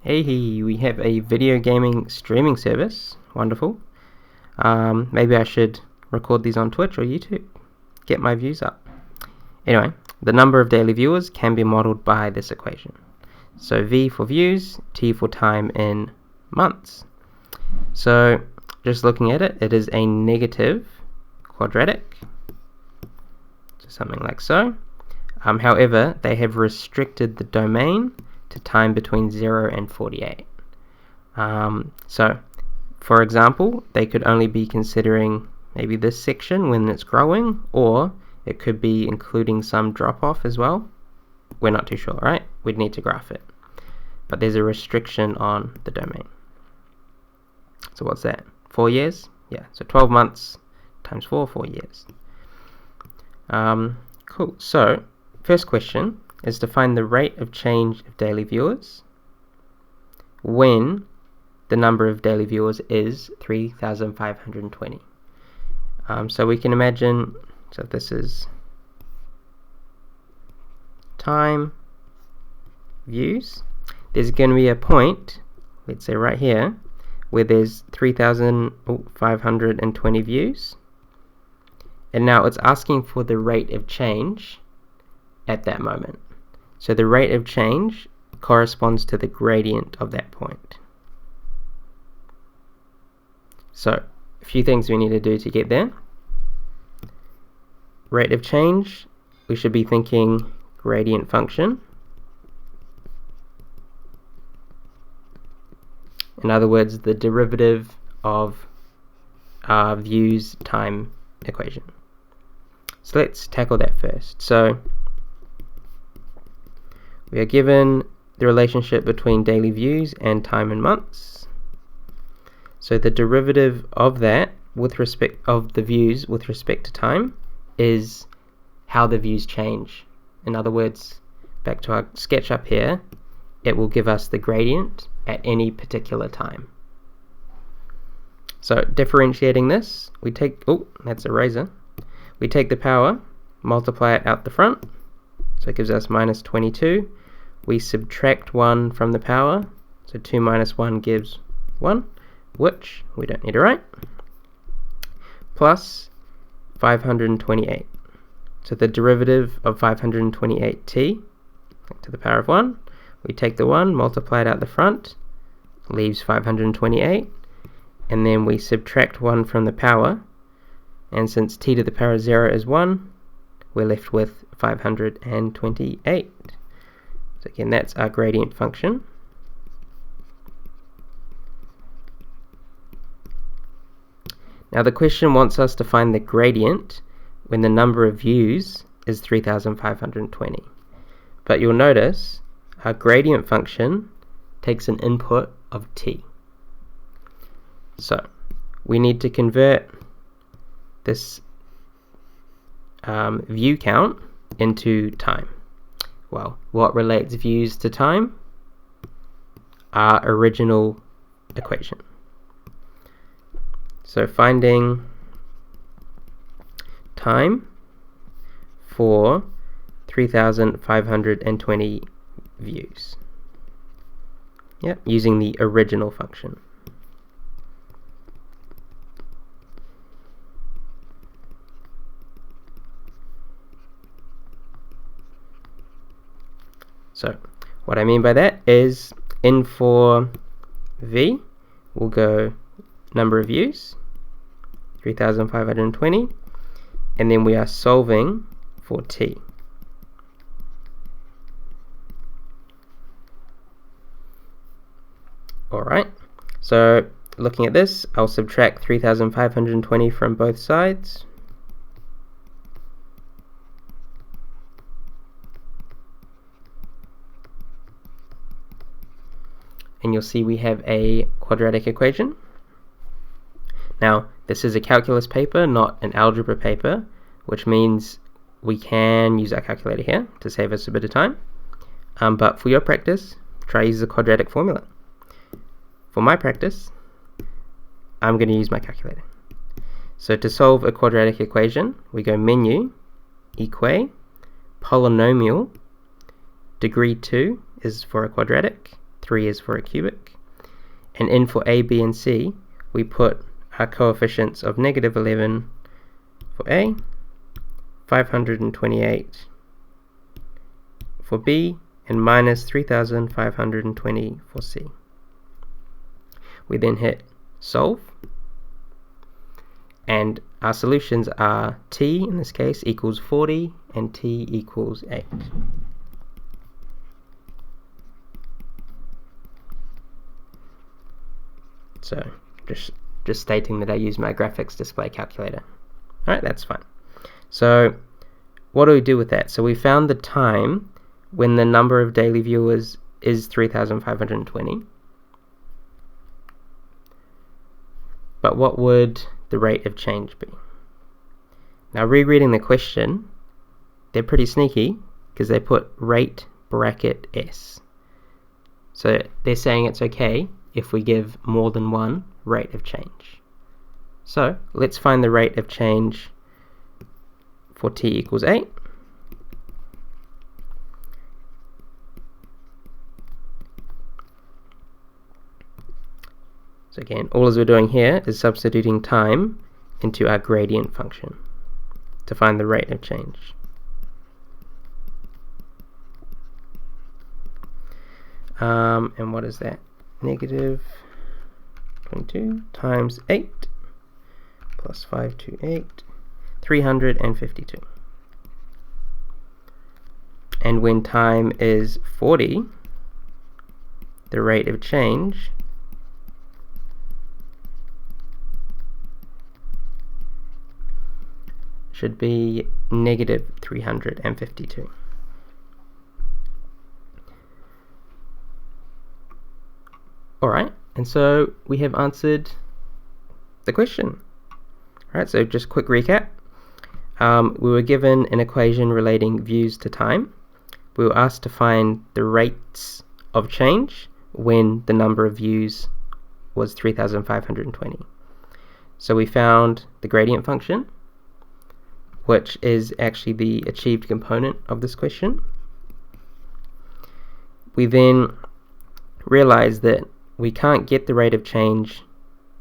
Hey, we have a video gaming streaming service. Wonderful. Maybe I should record these on Twitch or YouTube. Get my views up. Anyway, the number of daily viewers can be modeled by this equation. So V for views, T for time in months. So just looking at it, it is a negative quadratic. So something like so. However, they have restricted the domain to time between 0 and 48. So, for example, they could only be considering maybe this section when it's growing, or it could be including some drop-off as well. We're not too sure, right? We'd need to graph it. But there's a restriction on the domain. So what's that? 4 years? Yeah, so 12 months times 4 years. Cool. So, first question is to find the rate of change of daily viewers when the number of daily viewers is 3,520. So we can imagine, so this is time views. There's going to be a point, let's say right here, where there's 3,520 views. And now it's asking for the rate of change at that moment. So the rate of change corresponds to the gradient of that point. So a few things we need to do to get there. Rate of change, we should be thinking gradient function. In other words, the derivative of our views time equation. So let's tackle that first. So we are given the relationship between daily views and time in months. So the derivative of that with respect of the views with respect to time is how the views change. In other words, back to our sketch up here, it will give us the gradient at any particular time. So differentiating this, we take, that's a razor. We take the power, multiply it out the front, so it gives us minus 22. We subtract 1 from the power, so 2 minus 1 gives 1, which we don't need to write, plus 528. So the derivative of 528t to the power of 1, we take the 1, multiply it out the front, leaves 528, and then we subtract 1 from the power, and since t to the power of 0 is 1, we're left with 528. So again, that's our gradient function. Now the question wants us to find the gradient when the number of views is 3,520. But you'll notice our gradient function takes an input of t. So we need to convert this view count into time. Well, what relates views to time? Our original equation. So finding time for 3,520 views. Yep, using the original function. So what I mean by that is in for V, we'll go number of views, 3,520, and then we are solving for T. Alright, so looking at this, I'll subtract 3,520 from both sides. And you'll see we have a quadratic equation. Now, this is a calculus paper, not an algebra paper, which means we can use our calculator here to save us a bit of time. But for your practice, try use the quadratic formula. For my practice, I'm going to use my calculator. So to solve a quadratic equation, we go menu, equa, polynomial, degree 2 is for a quadratic, 3 is for a cubic. And in for A, B, and C, we put our coefficients of negative 11 for A, 528 for B, and minus 3,520 for C. We then hit solve, and our solutions are t, in this case, equals 40 and t equals 8. So just stating that I use my graphics display calculator. Alright, that's fine. So what do we do with that? So we found the time when the number of daily viewers is 3,520. But what would the rate of change be? Now, rereading the question, they're pretty sneaky because they put rate bracket s. So they're saying it's okay if we give more than one rate of change. So let's find the rate of change for t equals 8. So again, all we're doing here is substituting time into our gradient function to find the rate of change. And what is that? Negative 22 times 8 plus 528, 352. And when time is 40, the rate of change should be negative 352. Alright, and so we have answered the question. Alright, so just quick recap. We were given an equation relating views to time. We were asked to find the rates of change when the number of views was 3,520. So we found the gradient function, which is actually the achieved component of this question. We then realized that we can't get the rate of change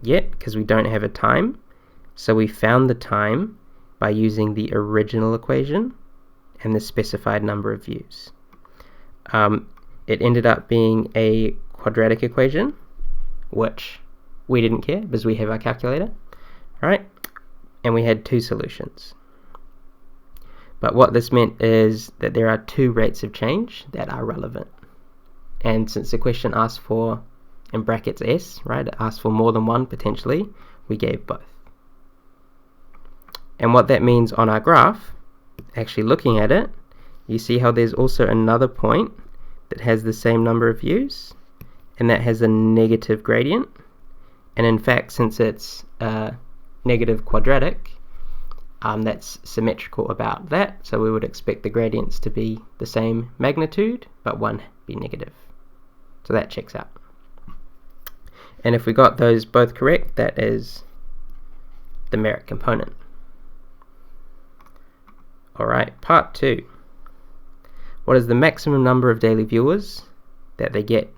yet because we don't have a time, so we found the time by using the original equation and the specified number of views. It ended up being a quadratic equation, which we didn't care because we have our calculator, right? And we had two solutions. But what this meant is that there are two rates of change that are relevant. And since the question asked for, in brackets s, right, it asked for more than one potentially, we gave both. And what that means on our graph, actually looking at it, you see how there's also another point that has the same number of views, and that has a negative gradient. And in fact, since it's negative quadratic, that's symmetrical about that, so we would expect the gradients to be the same magnitude, but one be negative. So that checks out. And if we got those both correct, that is the merit component. Alright, part 2. What is the maximum number of daily viewers that they get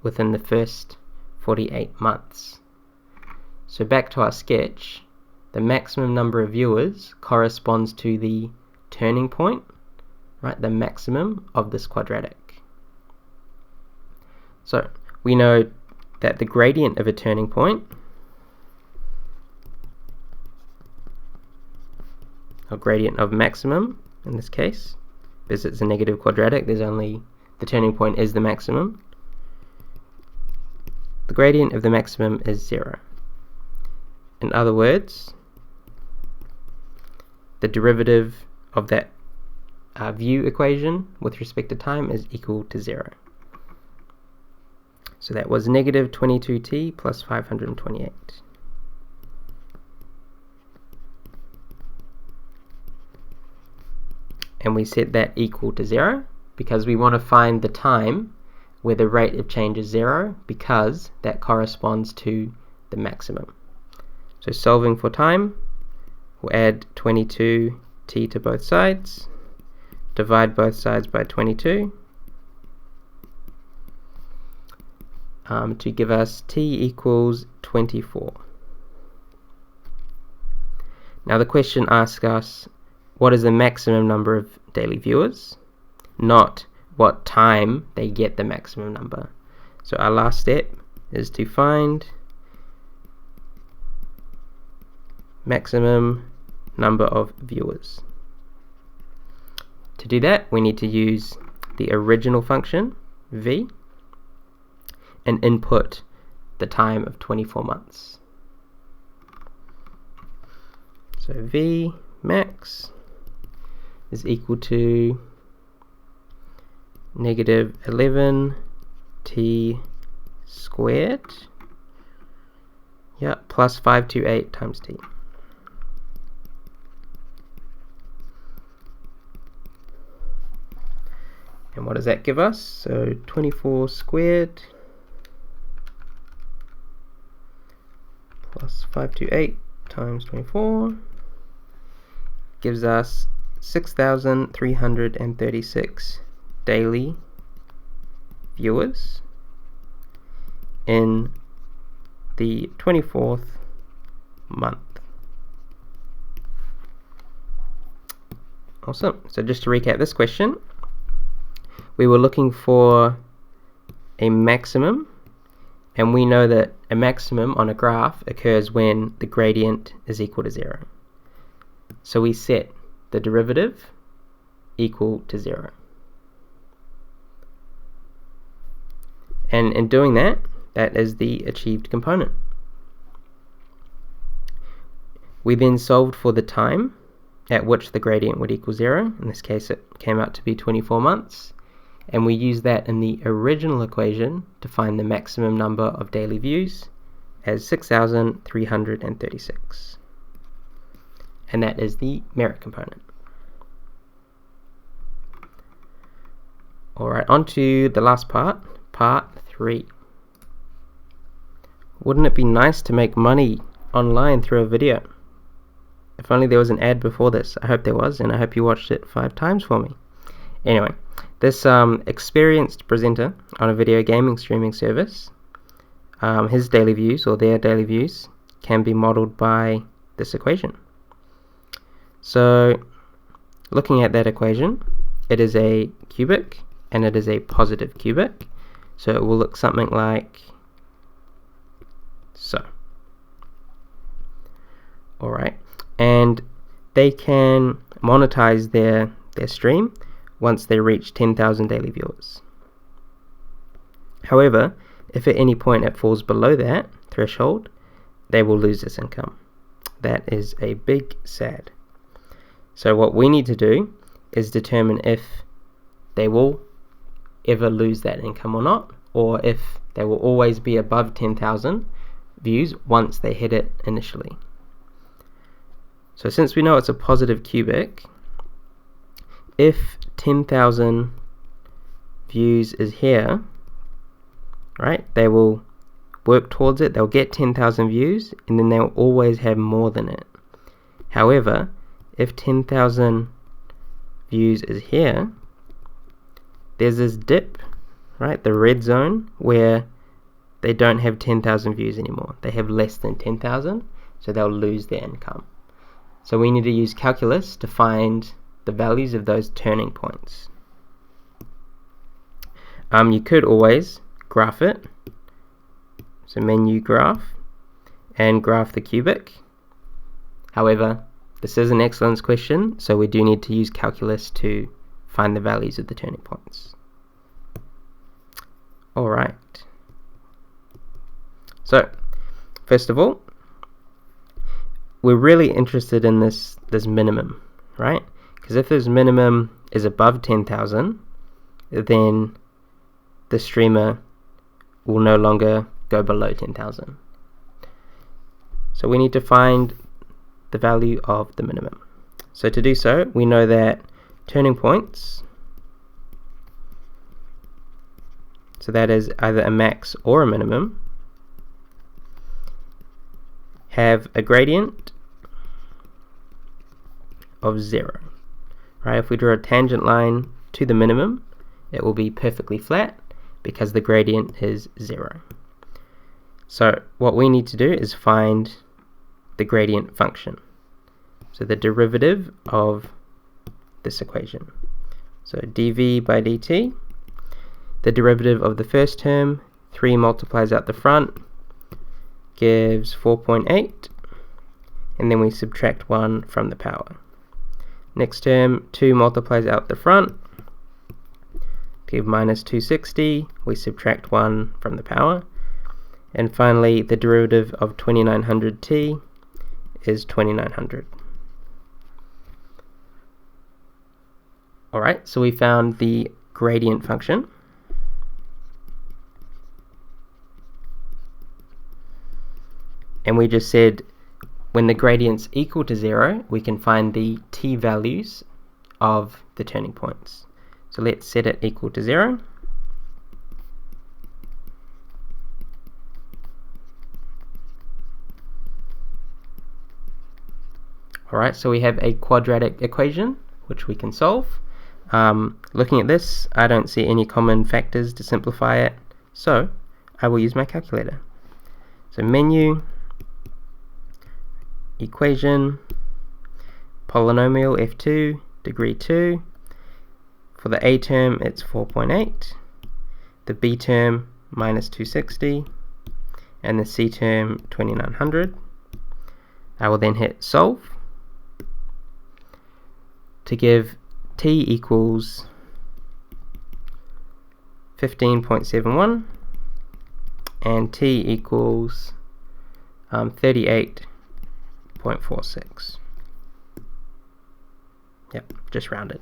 within the first 48 months? So back to our sketch, the maximum number of viewers corresponds to the turning point, right, the maximum of this quadratic. So we know that the gradient of a turning point, or gradient of maximum in this case, because it's a negative quadratic, there's only, the turning point is the maximum. The gradient of the maximum is 0. In other words, the derivative of that view equation with respect to time is equal to 0. So that was negative 22t plus 528. And we set that equal to 0 because we want to find the time where the rate of change is 0, because that corresponds to the maximum. So solving for time, we'll add 22t to both sides, divide both sides by 22, to give us t equals 24. Now the question asks us what is the maximum number of daily viewers, not what time they get the maximum number. So our last step is to find maximum number of viewers. To do that, we need to use the original function, v, and input the time of 24 months. So v max is equal to negative 11 t squared, plus 528 times t. And what does that give us? So 24 squared plus 528 times 24 gives us 6,336 daily viewers in the 24th month. Awesome. So just to recap this question, we were looking for a maximum, and we know that a maximum on a graph occurs when the gradient is equal to 0. So we set the derivative equal to 0. And in doing that, that is the achieved component. We then solved for the time at which the gradient would equal 0. In this case, it came out to be 24 months. And we used that in the original equation to find the maximum number of daily views as 6,336. And that is the merit component. Alright, on to the last part, part 3. Wouldn't it be nice to make money online through a video? If only there was an ad before this. I hope there was, and I hope you watched it 5 times for me. Anyway, this experienced presenter on a video gaming streaming service, his daily views, or their daily views, can be modeled by this equation. So, looking at that equation, it is a cubic, and it is a positive cubic. So it will look something like so. Alright, and they can monetize their stream once they reach 10,000 daily viewers. However, if at any point it falls below that threshold, they will lose this income. That is a big sad. So what we need to do is determine if they will ever lose that income or not, or if they will always be above 10,000 views once they hit it initially. So since we know it's a positive cubic, if 10,000 views is here, right, they will work towards it, they'll get 10,000 views, and then they'll always have more than it. However, if 10,000 views is here, there's this dip, right, the red zone, where they don't have 10,000 views anymore. They have less than 10,000, so they'll lose their income. So we need to use calculus to find the values of those turning points. You could always graph it, so menu graph, and graph the cubic. However, this is an excellence question, so we do need to use calculus to find the values of the turning points. Alright. So, first of all, we're really interested in this minimum, right? Because if this minimum is above 10,000, then the streamer will no longer go below 10,000. So we need to find the value of the minimum. So to do so, we know that turning points, so that is either a max or a minimum, have a gradient of 0. Right? If we draw a tangent line to the minimum, it will be perfectly flat because the gradient is 0. So what we need to do is find the gradient function, so the derivative of this equation. So dv by dt, the derivative of the first term, 3 multiplies out the front, gives 4.8, and then we subtract 1 from the power. Next term, 2 multiplies out the front, give minus 260, we subtract 1 from the power. And finally, the derivative of 2900t is 2900. Alright, so we found the gradient function. And we just said when the gradient's equal to 0, we can find the t values of the turning points. So let's set it equal to 0. Alright, so we have a quadratic equation which we can solve. Looking at this, I don't see any common factors to simplify it, so I will use my calculator. So menu, equation, polynomial f2, degree 2. For the a term, it's 4.8. The b term, minus 260. And the c term, 2900. I will then hit solve to give t equals 15.71 and t equals 38.46. Yep, just rounded.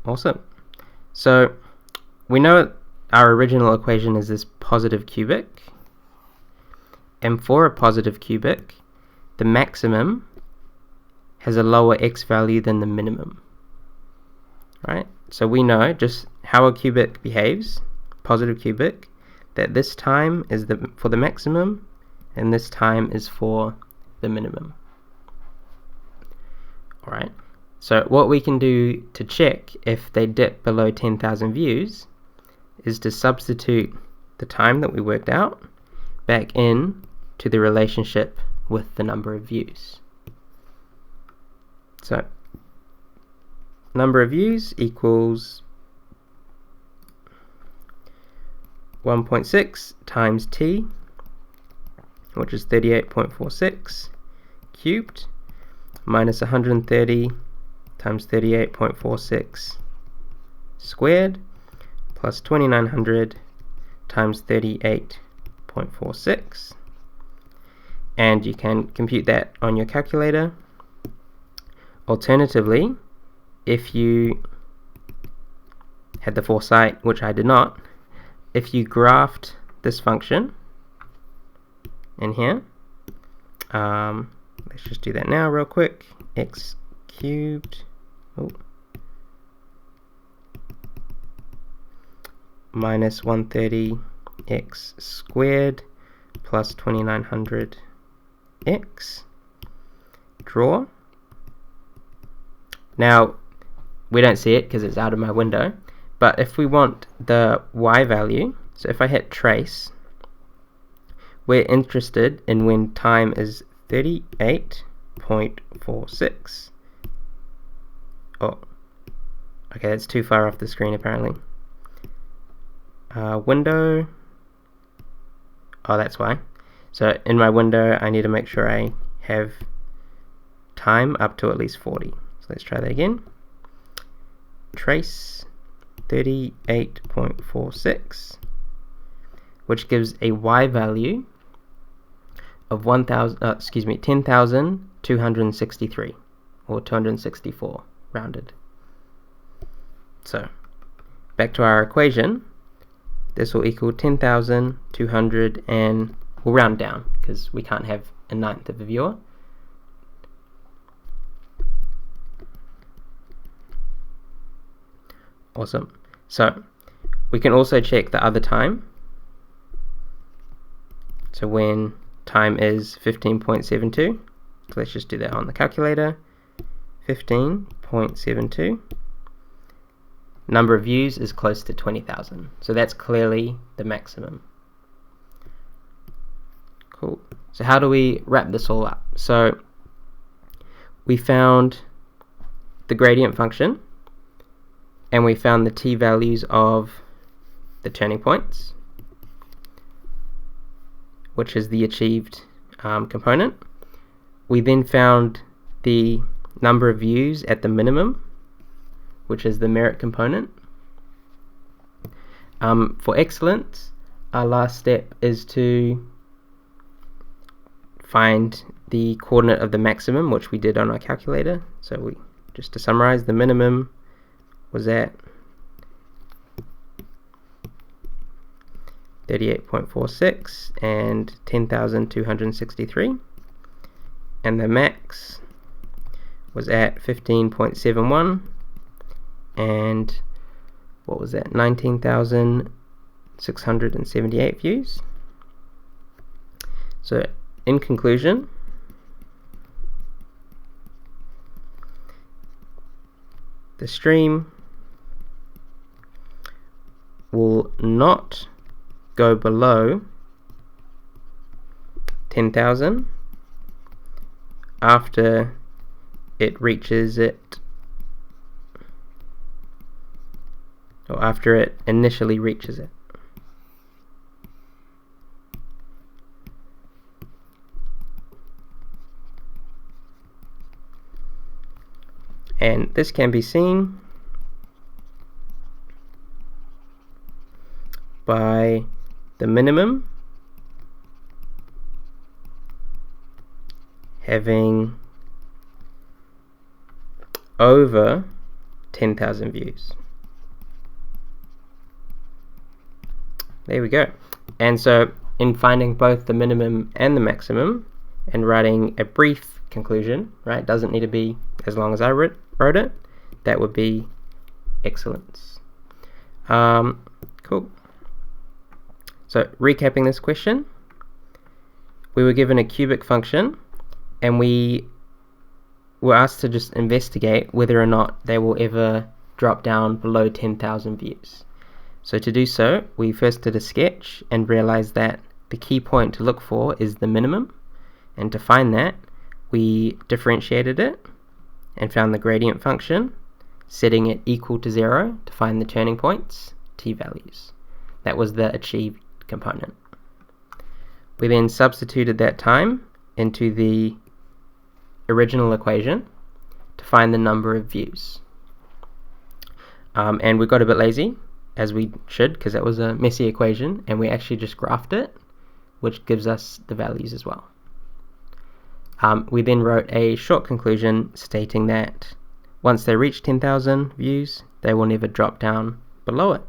Awesome. So we know our original equation is this positive cubic, and for a positive cubic, the maximum has a lower x value than the minimum, right? So we know just how a cubic behaves, positive cubic, that this time is for the maximum and this time is for the minimum. Alright, so what we can do to check if they dip below 10,000 views is to substitute the time that we worked out back in to the relationship with the number of views. So number of views equals 1.6 times t, which is 38.46 cubed, minus 130 times 38.46 squared, plus 2900 times 38.46. And you can compute that on your calculator. Alternatively, if you had the foresight, which I did not, if you graphed this function in here, let's just do that now real quick. X cubed minus 130 x squared plus 2900 x, draw. Now we don't see it because it's out of my window, but if we want the y value, so if I hit trace, we're interested in when time is 38.46. Oh, okay, that's too far off the screen apparently. Window, oh, that's why. So in my window I need to make sure I have time up to at least 40. So let's try that again. Trace 38.46, which gives a y value of 10,263 or 264 rounded. So back to our equation, this will equal 10,200, and we'll round down because we can't have a ninth of a viewer. Awesome. So we can also check the other time. So when time is 15.72, so let's just do that on the calculator. 15.72. Number of views is close to 20,000. So that's clearly the maximum. Cool. So how do we wrap this all up? So we found the gradient function, and we found the t-values of the turning points, which is the achieved component. We then found the number of views at the minimum, which is the merit component. For excellence, our last step is to find the coordinate of the maximum, which we did on our calculator. So just to summarize, the minimum was at 38.46 and 10,263, and the max was at 15.71 and what was that, 19,678 views. So in conclusion, the stream will not go below 10,000 after it reaches it, or after it initially reaches it. And this can be seen by the minimum having over 10,000 views. There we go. And so in finding both the minimum and the maximum and writing a brief conclusion, right, doesn't need to be as long as I wrote it, that would be excellence. Cool. So recapping this question, we were given a cubic function and we were asked to just investigate whether or not they will ever drop down below 10,000 views. So to do so, we first did a sketch and realized that the key point to look for is the minimum, and to find that we differentiated it and found the gradient function, setting it equal to 0 to find the turning points, t-values. That was the achieved component. We then substituted that time into the original equation to find the number of views. And we got a bit lazy, as we should, because that was a messy equation, and we actually just graphed it, which gives us the values as well. We then wrote a short conclusion stating that once they reach 10,000 views, they will never drop down below it.